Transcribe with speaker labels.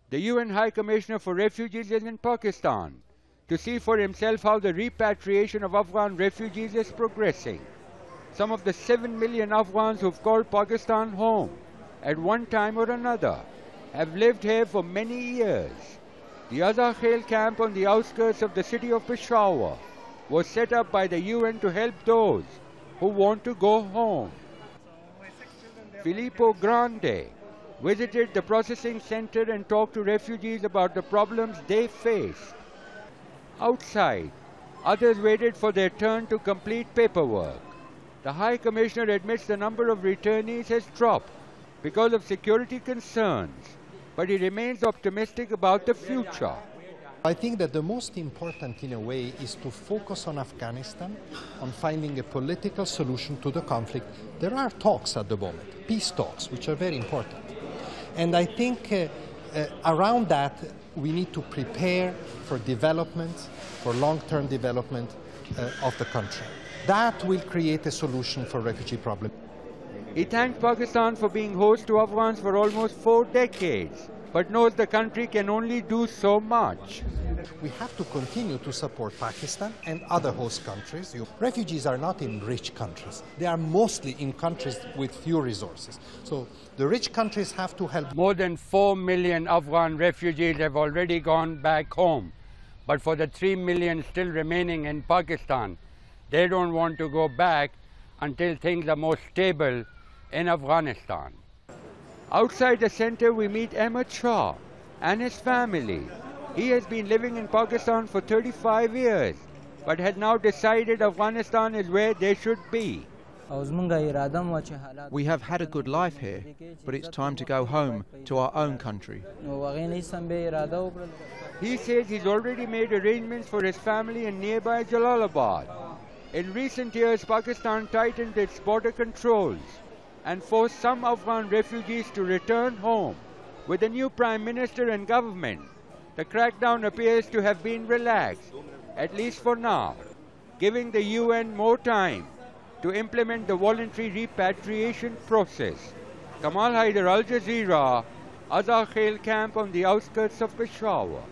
Speaker 1: The UN High Commissioner for Refugees is in Pakistan to see for himself how the repatriation of Afghan refugees is progressing. Some of the 7 million Afghans who've called Pakistan home at one time or another have lived here for many years. The Azhar camp on the outskirts of the city of Peshawar was set up by the UN to help those who want to go home. Filippo Grande visited the processing center and talked to refugees about the problems they face. Outside, others waited for their turn to complete paperwork. The High Commissioner admits the number of returnees has dropped because of security concerns, but he remains optimistic about the future.
Speaker 2: I think that the most important, in a way, is to focus on Afghanistan, on finding a political solution to the conflict. There are talks at the moment, peace talks, which are very important. And I think around that, we need to prepare for development, for long-term development of the country. That will create a solution for refugee problem.
Speaker 1: He thanked Pakistan for being host to Afghans for almost 4 decades, but knows the country can only do so much.
Speaker 2: We have to continue to support Pakistan and other host countries. Refugees are not in rich countries. They are mostly in countries with few resources. So the rich countries have to help.
Speaker 1: More than 4 million Afghan refugees have already gone back home. But for the 3 million still remaining in Pakistan, they don't want to go back until things are more stable in Afghanistan. Outside the center, we meet Ahmed Shah and his family. He has been living in Pakistan for 35 years, but had now decided Afghanistan is where they should be.
Speaker 3: We have had a good life here, but it's time to go home to our own country.
Speaker 1: He says he's already made arrangements for his family in nearby Jalalabad. In recent years, Pakistan tightened its border controls and forced some Afghan refugees to return home. With the new Prime Minister and government, the crackdown appears to have been relaxed, at least for now, giving the UN more time to implement the voluntary repatriation process. Kamal, Hyder, Al Jazeera, Azhar camp on the outskirts of Peshawar.